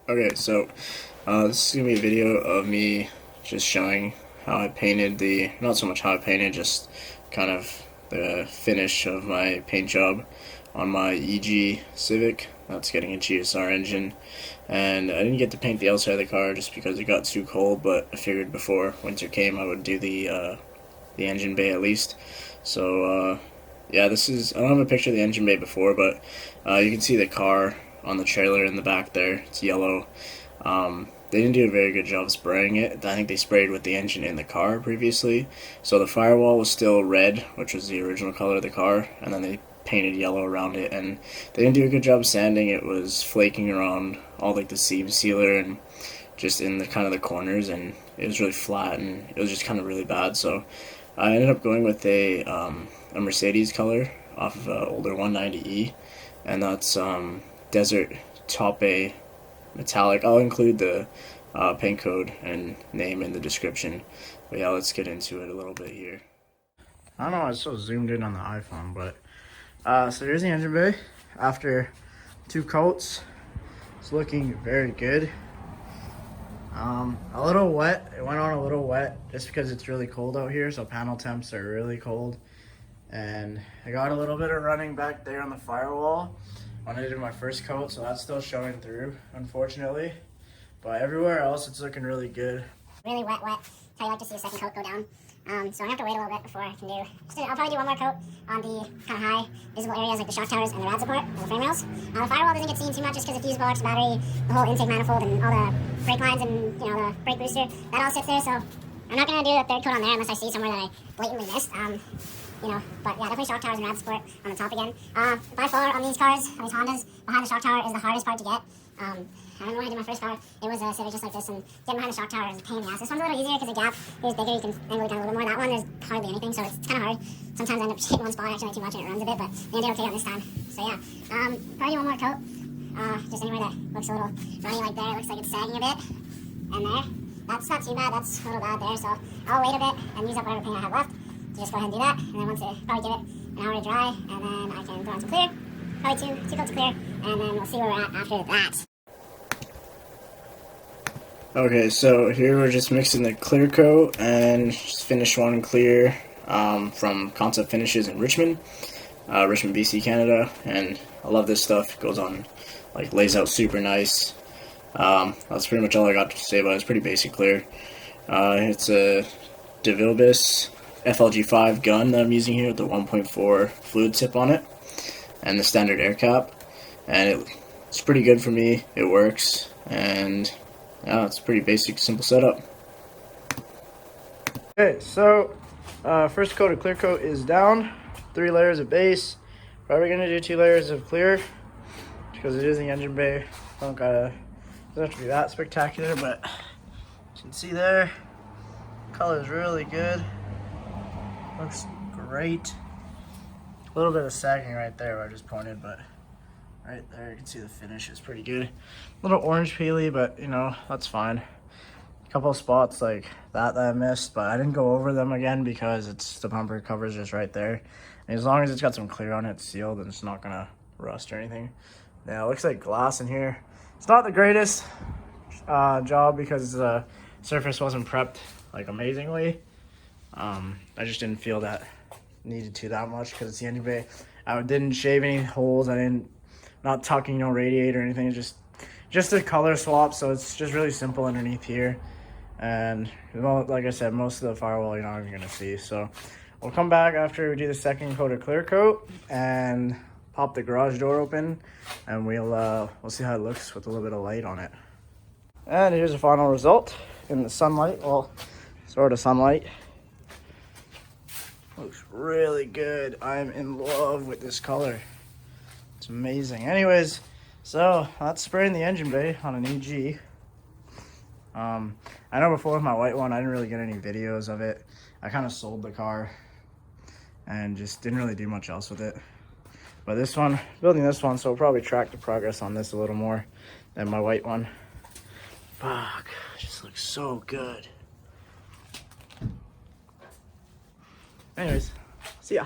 Okay, so this is gonna be a video of me just showing how I painted not so much how I painted, just kind of the finish of my paint job on my EG Civic that's getting a GSR engine. And I didn't get to paint the outside of the car just because it got too cold, but I figured before winter came I would do the engine bay at least. So yeah, I don't have a picture of the engine bay before, but you can see the car on the trailer in the back there. It's yellow. They didn't do a very good job spraying it. I think they sprayed with the engine in the car previously. So the firewall was still red, which was the original color of the car, and then they painted yellow around it, and they didn't do a good job sanding. It was flaking around all like the seam sealer and just in the kind of the corners, and it was really flat, and it was just kind of really bad. So I ended up going with a Mercedes color off of an older 190E, and that's Desert Top A metallic. I'll include the paint code and name in the description. But yeah, let's get into it a little bit here. I don't know, I was so zoomed in on the iPhone, but so here's the engine bay after 2 coats. It's looking very good. A little wet. It went on a little wet just because it's really cold out here, so panel temps are really cold. And I got a little bit of running back there on the firewall when I did my first coat, so that's still showing through, unfortunately. But everywhere else, it's looking really good. Really wet. So I like to see a second coat go down. So I have to wait a little bit before I can do. I'll probably do one more coat on the kind of high visible areas like the shock towers and the rad support and the frame rails. The firewall doesn't get seen too much just because the fuse box, the battery, the whole intake manifold, and all the brake lines and the brake booster, that all sits there. So I'm not gonna do a third coat on there unless I see somewhere that I blatantly missed. But yeah, definitely shock towers and rad support on the top again. By far on these cars, on these Hondas, behind the shock tower is the hardest part to get. I remember when I did my first car, it was a Civic just like this, and getting behind the shock tower is a pain in the ass. This one's a little easier because the gap is bigger, you can angle it down a little more. That one, there's hardly anything, so it's kind of hard. Sometimes I end up hitting one spot actually too much and it runs a bit, but we did okay on this time. So yeah, probably one more coat. Just anywhere that looks a little runny like there, it looks like it's sagging a bit. And there, that's not too bad, that's a little bad there, so I'll wait a bit and use up whatever paint I have left. So just go ahead and do that, and then once probably give it an hour to dry, and then I can put on some clear, probably two coats of clear, and then we'll see where we're at after that. Okay, so here we're just mixing the clear coat and just finished one clear from Concept Finishes in Richmond, BC, Canada, and I love this stuff. It goes on, like, lays out super nice. That's pretty much all I got to say about it. It's pretty basic clear. It's a DeVilbiss FLG5 gun that I'm using here with the 1.4 fluid tip on it and the standard air cap, and it's pretty good for me. It works, and yeah, it's a pretty basic, simple setup. Okay, so first coat of clear coat is down. 3 layers of base. Probably gonna do 2 layers of clear because it is the engine bay. Doesn't have to be that spectacular, but you can see there, color is really good. Looks great. A little bit of sagging right there where I just pointed, but right there you can see the finish is pretty good. A little orange peely, but you know, that's fine. A couple of spots like that I missed, but I didn't go over them again because the bumper cover is just right there. And as long as it's got some clear on it, it's sealed, and it's not gonna rust or anything. Now it looks like glass in here. It's not the greatest job because the surface wasn't prepped like amazingly. I just didn't feel that needed to that much because it's the engine bay. I didn't shave any holes. Not tucking no radiator or anything. It's just a color swap, so it's just really simple underneath here. And well, like I said, most of the firewall you're not even gonna see. So we'll come back after we do the second coat of clear coat and pop the garage door open, and we'll see how it looks with a little bit of light on it. And here's the final result in the sunlight. Well, sort of sunlight. Looks really good. I'm in love with this color. It's amazing. Anyways, so that's spraying the engine bay on an EG. I know before with my white one, I didn't really get any videos of it. I kind of sold the car and just didn't really do much else with it. But this one, building this one, so we'll probably track the progress on this a little more than my white one. Fuck, it just looks so good. Anyways, see ya.